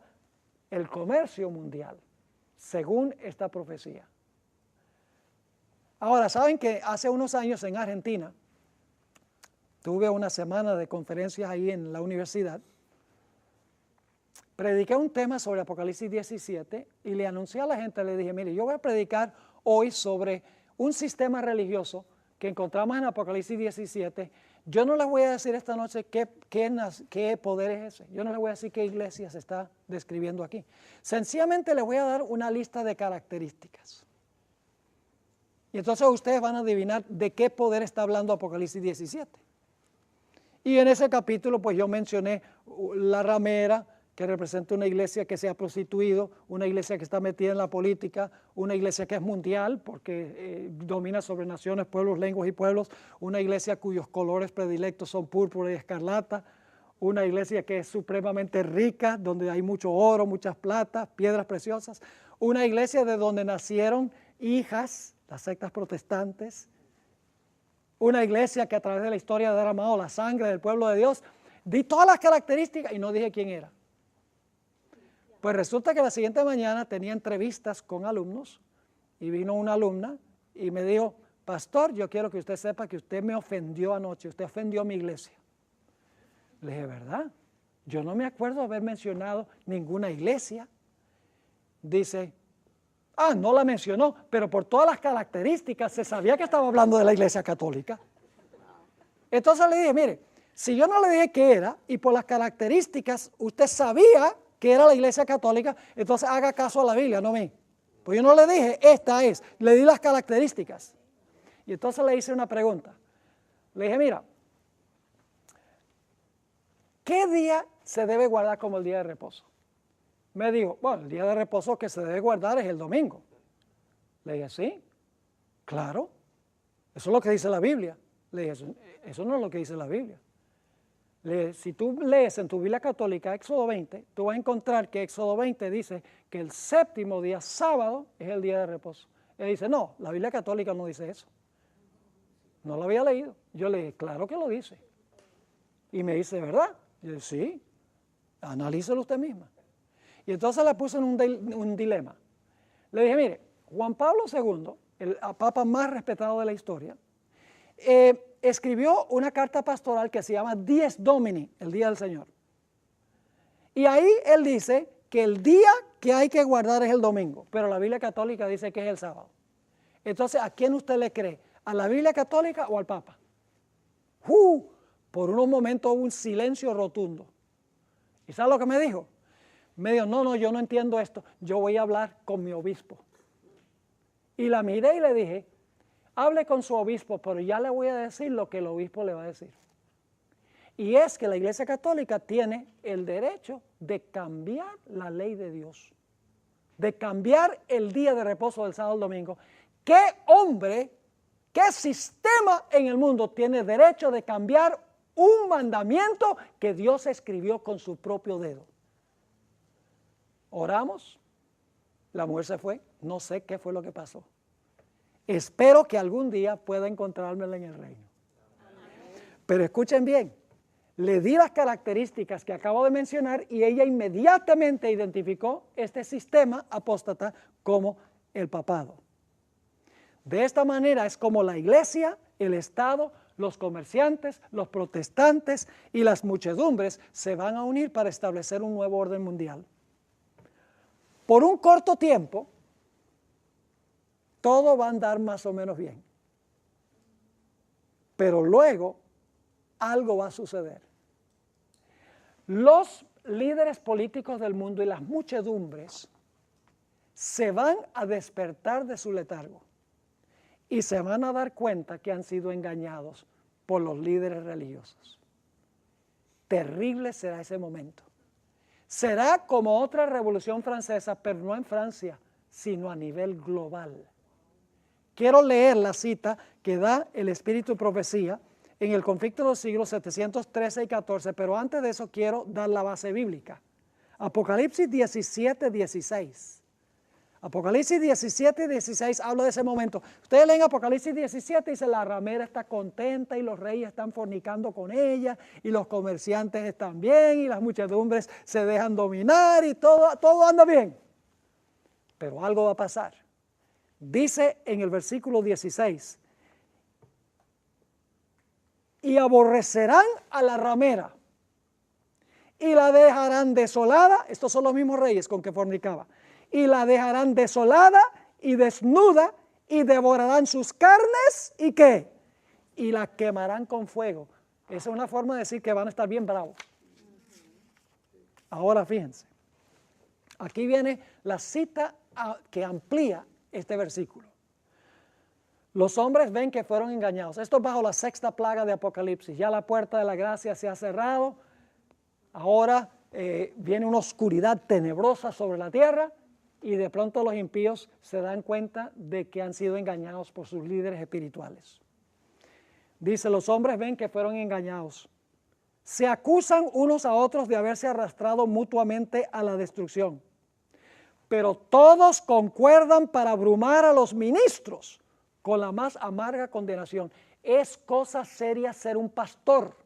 el comercio mundial, según esta profecía. Ahora, ¿saben que hace unos años en Argentina tuve una semana de conferencias ahí en la universidad? Prediqué un tema sobre Apocalipsis 17 y le anuncié a la gente, le dije, mire, yo voy a predicar hoy sobre un sistema religioso que encontramos en Apocalipsis 17. Yo no les voy a decir esta noche qué poder es ese. Yo no les voy a decir qué iglesia se está describiendo aquí. Sencillamente les voy a dar una lista de características. Y entonces ustedes van a adivinar de qué poder está hablando Apocalipsis 17. Y en ese capítulo pues yo mencioné la ramera, que representa una iglesia que se ha prostituido, una iglesia que está metida en la política, una iglesia que es mundial porque domina sobre naciones, pueblos, lenguas y pueblos, una iglesia cuyos colores predilectos son púrpura y escarlata, una iglesia que es supremamente rica, donde hay mucho oro, muchas platas, piedras preciosas, una iglesia de donde nacieron hijas las sectas protestantes, una iglesia que a través de la historia ha derramado la sangre del pueblo de Dios. Di todas las características y no dije quién era. Pues resulta que la siguiente mañana tenía entrevistas con alumnos y vino una alumna y me dijo, pastor, yo quiero que usted sepa que usted me ofendió anoche, usted ofendió a mi iglesia. Le dije, ¿verdad? Yo no me acuerdo haber mencionado ninguna iglesia. Dice, no la mencionó, pero por todas las características se sabía que estaba hablando de la iglesia católica. Entonces le dije, mire, si yo no le dije qué era y por las características usted sabía que era la iglesia católica, entonces haga caso a la Biblia, no a mí. Pues yo no le dije, esta es, le di las características. Y entonces le hice una pregunta. Le dije, mira, ¿qué día se debe guardar como el día de reposo? Me dijo, bueno, el día de reposo que se debe guardar es el domingo. Le dije, ¿sí? Claro, eso es lo que dice la Biblia. Le dije, eso no es lo que dice la Biblia. Le dije, si tú lees en tu Biblia católica Éxodo 20, tú vas a encontrar que Éxodo 20 dice que el séptimo día, sábado, es el día de reposo. Él dice, no, la Biblia católica no dice eso. No lo había leído. Yo le dije, claro que lo dice. Y me dice, ¿verdad? Y yo dije, sí, analícelo usted misma. Y entonces la puse en un dilema. Le dije, mire, Juan Pablo II, el papa más respetado de la historia, escribió una carta pastoral que se llama Dies Domini, el Día del Señor. Y ahí él dice que el día que hay que guardar es el domingo, pero la Biblia católica dice que es el sábado. Entonces, ¿a quién usted le cree? ¿A la Biblia católica o al Papa? Por unos momentos hubo un silencio rotundo. ¿Y sabe lo que me dijo? Me dijo, no, yo no entiendo esto, yo voy a hablar con mi obispo. Y la miré y le dije, hable con su obispo, pero ya le voy a decir lo que el obispo le va a decir. Y es que la Iglesia Católica tiene el derecho de cambiar la ley de Dios, de cambiar el día de reposo del sábado al domingo. ¿Qué hombre, qué sistema en el mundo tiene derecho de cambiar un mandamiento que Dios escribió con su propio dedo? Oramos, la mujer se fue, no sé qué fue lo que pasó. Espero que algún día pueda encontrármela en el reino. Pero escuchen bien, le di las características que acabo de mencionar y ella inmediatamente identificó este sistema apóstata como el papado. De esta manera es como la iglesia, el Estado, los comerciantes, los protestantes y las muchedumbres se van a unir para establecer un nuevo orden mundial. Por un corto tiempo, todo va a andar más o menos bien. Pero luego, algo va a suceder. Los líderes políticos del mundo y las muchedumbres se van a despertar de su letargo y se van a dar cuenta que han sido engañados por los líderes religiosos. Terrible será ese momento. Será como otra revolución francesa, pero no en Francia, sino a nivel global. Quiero leer la cita que da el Espíritu de Profecía en el conflicto de los siglos 713 y 14, pero antes de eso quiero dar la base bíblica. Apocalipsis 17, 16. Apocalipsis 17 y 16 habla de ese momento. Ustedes leen Apocalipsis 17 y dice, la ramera está contenta y los reyes están fornicando con ella y los comerciantes están bien y las muchedumbres se dejan dominar y todo anda bien. Pero algo va a pasar. Dice en el versículo 16, y aborrecerán a la ramera y la dejarán desolada. Estos son los mismos reyes con que fornicaba. Y la dejarán desolada y desnuda y devorarán sus carnes y ¿qué? Y la quemarán con fuego. Esa es una forma de decir que van a estar bien bravos. Ahora fíjense, aquí viene la cita que amplía este versículo. Los hombres ven que fueron engañados. Esto es bajo la sexta plaga de Apocalipsis. Ya la puerta de la gracia se ha cerrado. Ahora viene una oscuridad tenebrosa sobre la tierra. Y de pronto los impíos se dan cuenta de que han sido engañados por sus líderes espirituales. Dice, los hombres ven que fueron engañados. Se acusan unos a otros de haberse arrastrado mutuamente a la destrucción. Pero todos concuerdan para abrumar a los ministros con la más amarga condenación. Es cosa seria ser un pastor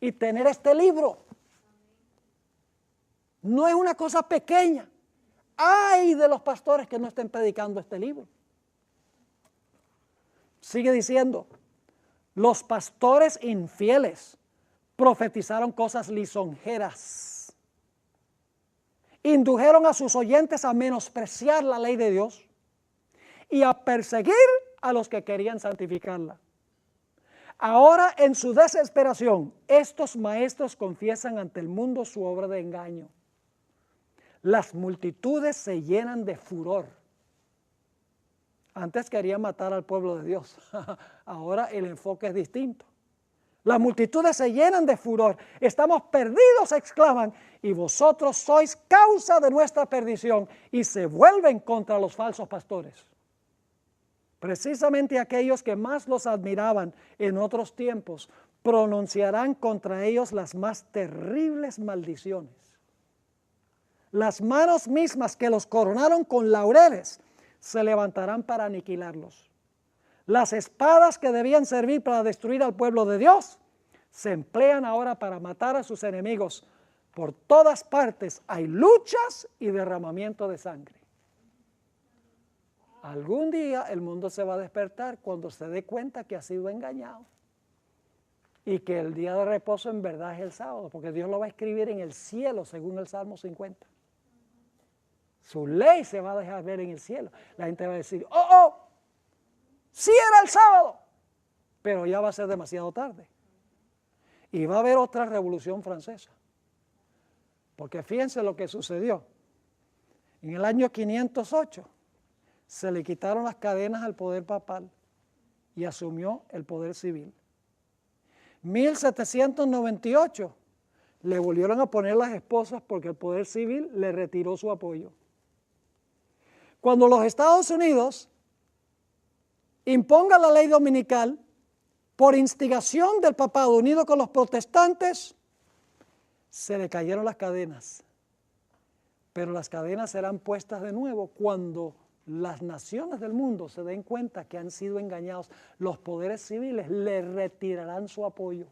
y tener este libro. No es una cosa pequeña. ¡Ay de los pastores que no estén predicando este libro! Sigue diciendo, los pastores infieles profetizaron cosas lisonjeras. Indujeron a sus oyentes a menospreciar la ley de Dios y a perseguir a los que querían santificarla. Ahora, en su desesperación, estos maestros confiesan ante el mundo su obra de engaño. Las multitudes se llenan de furor. Antes querían matar al pueblo de Dios. Ahora el enfoque es distinto. Las multitudes se llenan de furor. Estamos perdidos, exclaman, y vosotros sois causa de nuestra perdición. Y se vuelven contra los falsos pastores. Precisamente aquellos que más los admiraban en otros tiempos pronunciarán contra ellos las más terribles maldiciones. Las manos mismas que los coronaron con laureles se levantarán para aniquilarlos. Las espadas que debían servir para destruir al pueblo de Dios se emplean ahora para matar a sus enemigos. Por todas partes hay luchas y derramamiento de sangre. Algún día el mundo se va a despertar cuando se dé cuenta que ha sido engañado y que el día de reposo en verdad es el sábado, porque Dios lo va a escribir en el cielo según el Salmo 50. Su ley se va a dejar ver en el cielo. La gente va a decir, sí era el sábado, pero ya va a ser demasiado tarde. Y va a haber otra revolución francesa. Porque fíjense lo que sucedió. En el año 508 se le quitaron las cadenas al poder papal y asumió el poder civil. 1798 le volvieron a poner las esposas porque el poder civil le retiró su apoyo. Cuando los Estados Unidos impongan la ley dominical por instigación del papado unido con los protestantes, se le cayeron las cadenas. Pero las cadenas serán puestas de nuevo cuando las naciones del mundo se den cuenta que han sido engañados. Los poderes civiles le retirarán su apoyo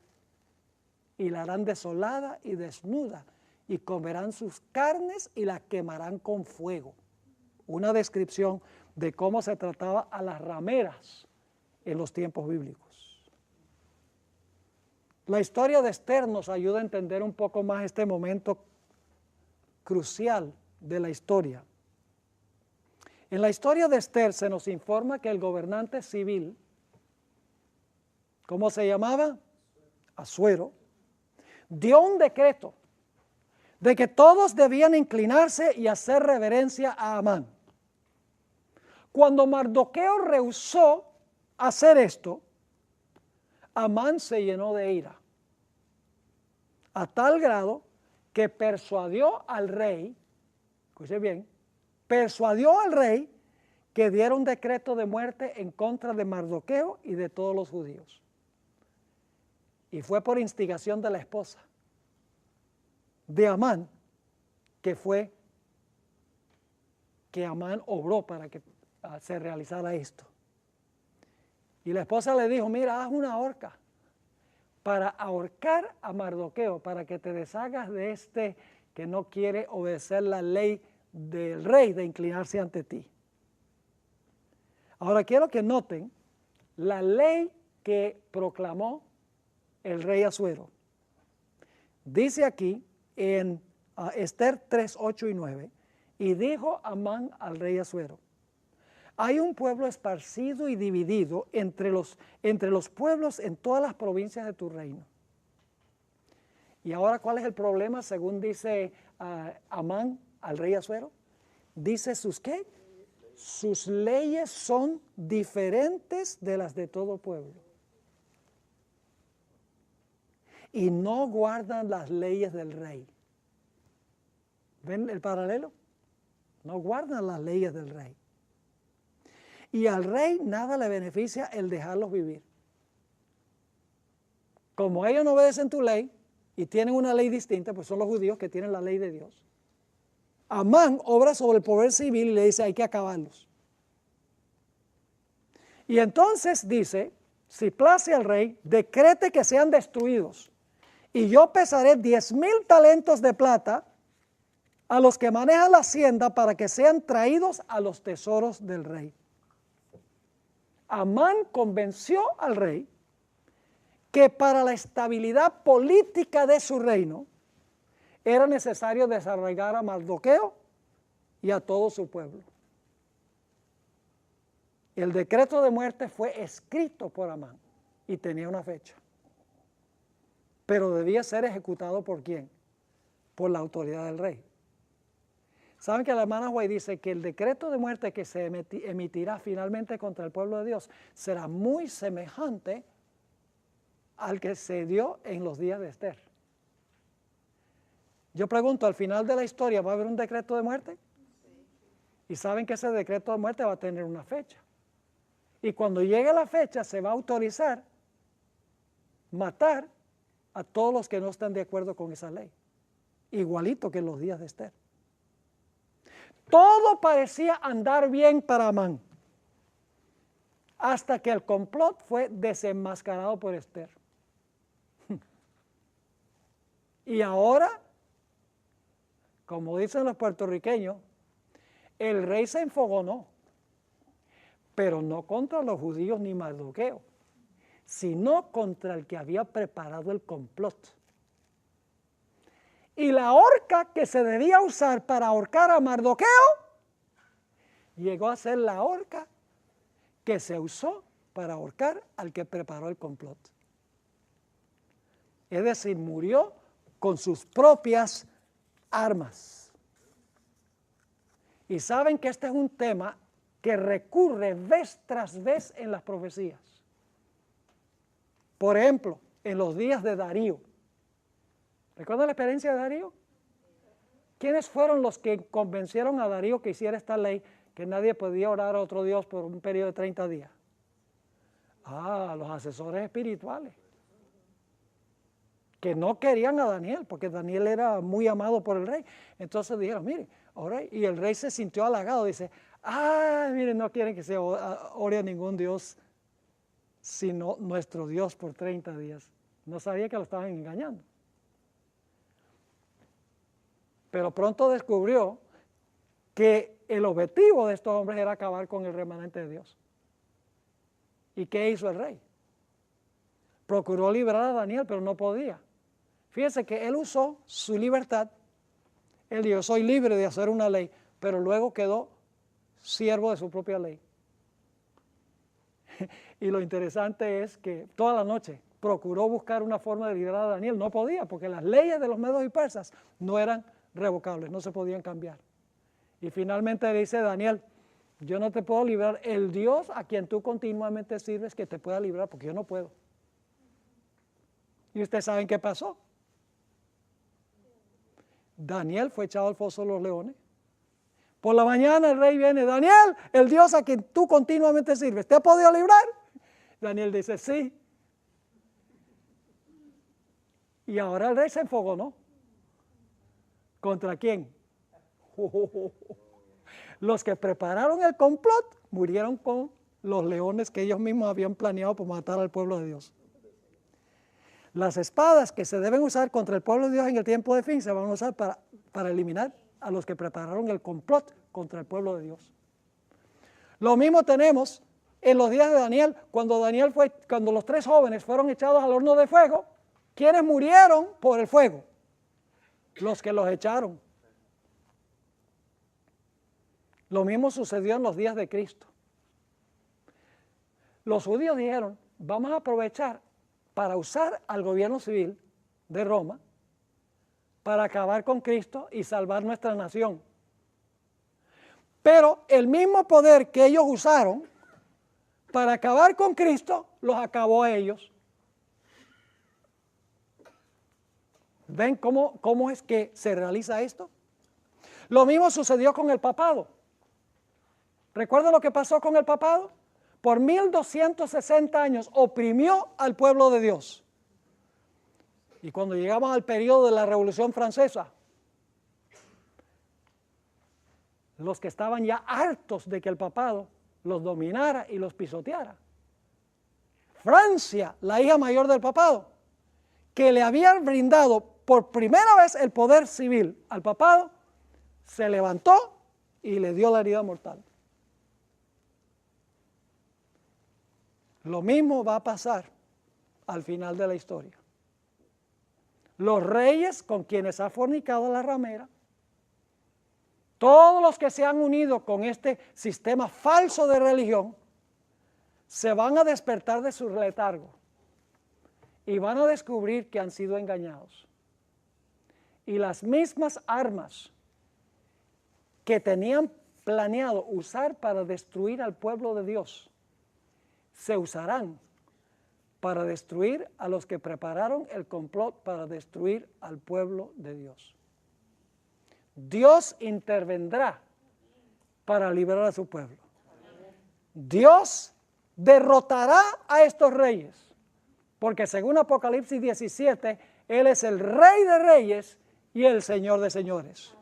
y la harán desolada y desnuda y comerán sus carnes y las quemarán con fuego. Una descripción de cómo se trataba a las rameras en los tiempos bíblicos. La historia de Esther nos ayuda a entender un poco más este momento crucial de la historia. En la historia de Esther se nos informa que el gobernante civil, ¿cómo se llamaba? Asuero, dio un decreto de que todos debían inclinarse y hacer reverencia a Amán. Cuando Mardoqueo rehusó hacer esto, Amán se llenó de ira, a tal grado que persuadió al rey, escuche bien, persuadió al rey que diera un decreto de muerte en contra de Mardoqueo y de todos los judíos. Y fue por instigación de la esposa de Amán que Amán obró para que se realizara esto. Y la esposa le dijo, mira, haz una horca para ahorcar a Mardoqueo, para que te deshagas de este que no quiere obedecer la ley del rey de inclinarse ante ti. Ahora quiero que noten la ley que proclamó el rey Asuero. Dice aquí en Esther 3, 8 y 9, y dijo Amán al rey Asuero, hay un pueblo esparcido y dividido entre los pueblos en todas las provincias de tu reino. Y ahora, ¿cuál es el problema según dice Amán al rey Asuero? Dice sus ¿qué? Sus leyes son diferentes de las de todo pueblo. Y no guardan las leyes del rey. ¿Ven el paralelo? No guardan las leyes del rey. Y al rey nada le beneficia el dejarlos vivir. Como ellos no obedecen tu ley y tienen una ley distinta, pues son los judíos que tienen la ley de Dios. Amán obra sobre el poder civil y le dice hay que acabarlos. Y entonces dice, si place al rey, decrete que sean destruidos, y yo pesaré 10,000 talentos de plata a los que manejan la hacienda para que sean traídos a los tesoros del rey. Amán convenció al rey que para la estabilidad política de su reino era necesario desarraigar a Mardoqueo y a todo su pueblo. El decreto de muerte fue escrito por Amán y tenía una fecha. Pero debía ser ejecutado ¿por quién? Por la autoridad del rey. ¿Saben que la hermana White dice que el decreto de muerte que se emitirá finalmente contra el pueblo de Dios será muy semejante al que se dio en los días de Esther? Yo pregunto, ¿al final de la historia va a haber un decreto de muerte? Y saben que ese decreto de muerte va a tener una fecha. Y cuando llegue la fecha se va a autorizar matar a todos los que no están de acuerdo con esa ley. Igualito que en los días de Esther. Todo parecía andar bien para Amán, hasta que el complot fue desenmascarado por Esther. Y ahora, como dicen los puertorriqueños, el rey se enfogonó, pero no contra los judíos ni Mardoqueo, sino contra el que había preparado el complot. Y la horca que se debía usar para ahorcar a Mardoqueo llegó a ser la horca que se usó para ahorcar al que preparó el complot. Es decir, murió con sus propias armas. Y saben que este es un tema que recurre vez tras vez en las profecías. Por ejemplo, en los días de Darío. ¿Recuerdan la experiencia de Darío? ¿Quiénes fueron los que convencieron a Darío que hiciera esta ley que nadie podía orar a otro Dios por un periodo de 30 días? Los asesores espirituales, que no querían a Daniel, porque Daniel era muy amado por el rey. Entonces dijeron, mire, ora, y el rey se sintió halagado, dice, miren, no quieren que se ore a ningún Dios, sino nuestro Dios por 30 días. No sabía que lo estaban engañando. Pero pronto descubrió que el objetivo de estos hombres era acabar con el remanente de Dios. ¿Y qué hizo el rey? Procuró liberar a Daniel, pero no podía. Fíjense que él usó su libertad. Él dijo, soy libre de hacer una ley, pero luego quedó siervo de su propia ley. Y lo interesante es que toda la noche procuró buscar una forma de liberar a Daniel. No podía, porque las leyes de los medos y persas no eran revocables, no se podían cambiar. Y finalmente le dice Daniel, yo no te puedo librar, el Dios a quien tú continuamente sirves que te pueda librar, porque yo no puedo. Y ustedes saben qué pasó. Daniel fue echado al foso de los leones. Por la mañana el rey viene, Daniel, el Dios a quien tú continuamente sirves, ¿te ha podido librar? Daniel dice, sí. Y ahora el rey se enfogonó. ¿Contra quién? Los que prepararon el complot murieron con los leones que ellos mismos habían planeado para matar al pueblo de Dios. Las espadas que se deben usar contra el pueblo de Dios en el tiempo de fin se van a usar para eliminar a los que prepararon el complot contra el pueblo de Dios. Lo mismo tenemos en los días de Daniel, cuando los 3 jóvenes fueron echados al horno de fuego. ¿Quiénes murieron por el fuego? Los que los echaron. Lo mismo sucedió en los días de Cristo. Los judíos dijeron, vamos a aprovechar para usar al gobierno civil de Roma para acabar con Cristo y salvar nuestra nación. Pero el mismo poder que ellos usaron para acabar con Cristo, los acabó a ellos. ¿Ven cómo es que se realiza esto? Lo mismo sucedió con el papado. ¿Recuerdan lo que pasó con el papado? Por 1260 años oprimió al pueblo de Dios. Y cuando llegamos al periodo de la Revolución Francesa, los que estaban ya hartos de que el papado los dominara y los pisoteara. Francia, la hija mayor del papado, que le había brindado por primera vez el poder civil al papado, se levantó y le dio la herida mortal. Lo mismo va a pasar al final de la historia. Los reyes con quienes ha fornicado la ramera, todos los que se han unido con este sistema falso de religión, se van a despertar de su letargo y van a descubrir que han sido engañados. Y las mismas armas que tenían planeado usar para destruir al pueblo de Dios, se usarán para destruir a los que prepararon el complot para destruir al pueblo de Dios. Dios intervendrá para liberar a su pueblo. Dios derrotará a estos reyes, porque según Apocalipsis 17, Él es el Rey de Reyes y el Señor de Señores.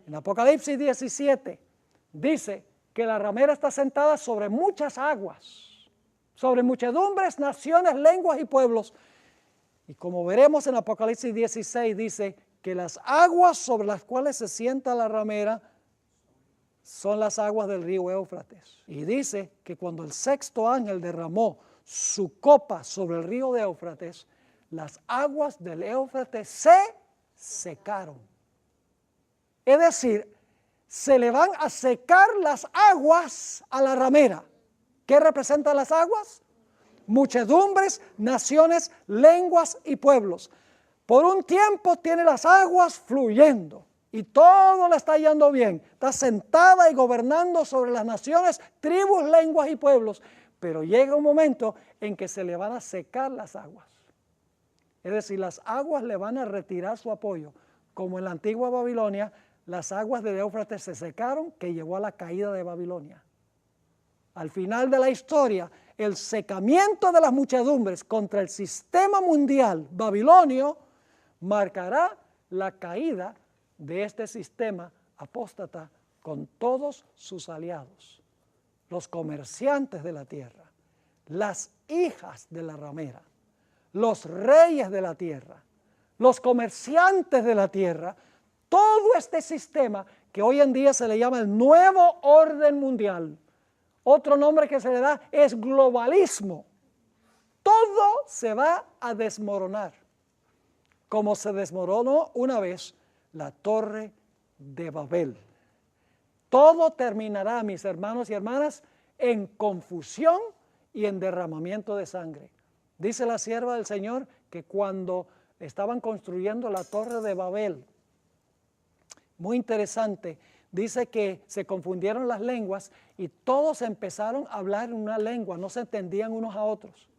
En Apocalipsis 17 dice que la ramera está sentada sobre muchas aguas, sobre muchedumbres, naciones, lenguas y pueblos. Y como veremos en Apocalipsis 16, dice que las aguas sobre las cuales se sienta la ramera son las aguas del río Éufrates. Y dice que cuando el sexto ángel derramó su copa sobre el río de Éufrates, las aguas del Éufrates se secaron. Es decir, se le van a secar las aguas a la ramera. ¿Qué representan las aguas? Muchedumbres, naciones, lenguas y pueblos. Por un tiempo tiene las aguas fluyendo y todo le está yendo bien. Está sentada y gobernando sobre las naciones, tribus, lenguas y pueblos. Pero llega un momento en que se le van a secar las aguas. Es decir, las aguas le van a retirar su apoyo. Como en la antigua Babilonia, las aguas del Éufrates se secaron, que llevó a la caída de Babilonia. Al final de la historia, el secamiento de las muchedumbres contra el sistema mundial babilonio marcará la caída de este sistema apóstata con todos sus aliados, los comerciantes de la tierra, las hijas de la ramera, los reyes de la tierra, los comerciantes de la tierra, todo este sistema que hoy en día se le llama el nuevo orden mundial. Otro nombre que se le da es globalismo. Todo se va a desmoronar, como se desmoronó una vez la Torre de Babel. Todo terminará, mis hermanos y hermanas, en confusión y en derramamiento de sangre. Dice la sierva del Señor que cuando estaban construyendo la Torre de Babel, muy interesante, dice que se confundieron las lenguas y todos empezaron a hablar en una lengua, no se entendían unos a otros.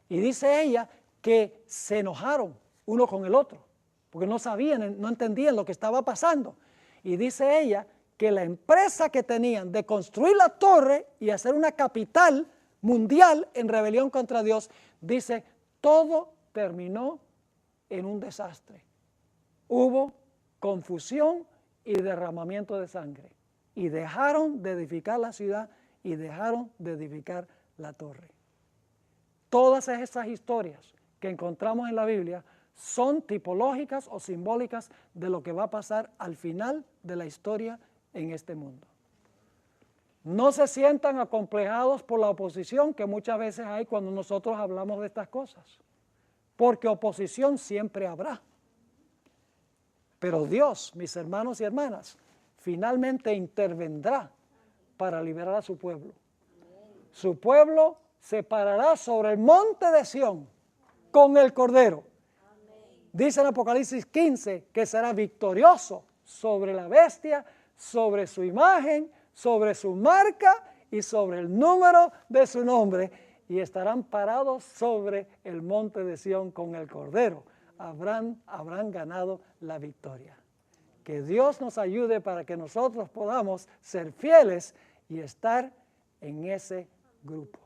Y dice ella que se enojaron uno con el otro, porque no sabían, no entendían lo que estaba pasando. Y dice ella que la empresa que tenían de construir la torre y hacer una capital mundial en rebelión contra Dios, dice, todo terminó en un desastre. Hubo confusión y derramamiento de sangre. Y dejaron de edificar la ciudad y dejaron de edificar la torre. Todas esas historias que encontramos en la Biblia son tipológicas o simbólicas de lo que va a pasar al final de la historia en este mundo. No se sientan acomplejados por la oposición que muchas veces hay cuando nosotros hablamos de estas cosas, porque oposición siempre habrá. Pero Dios, mis hermanos y hermanas, finalmente intervendrá para liberar a su pueblo. Su pueblo se parará sobre el monte de Sión con el Cordero. Dice en Apocalipsis 15 que será victorioso sobre la bestia, sobre su imagen, sobre su marca y sobre el número de su nombre, y estarán parados sobre el monte de Sión con el Cordero. Habrán ganado la victoria. Que Dios nos ayude para que nosotros podamos ser fieles y estar en ese grupo.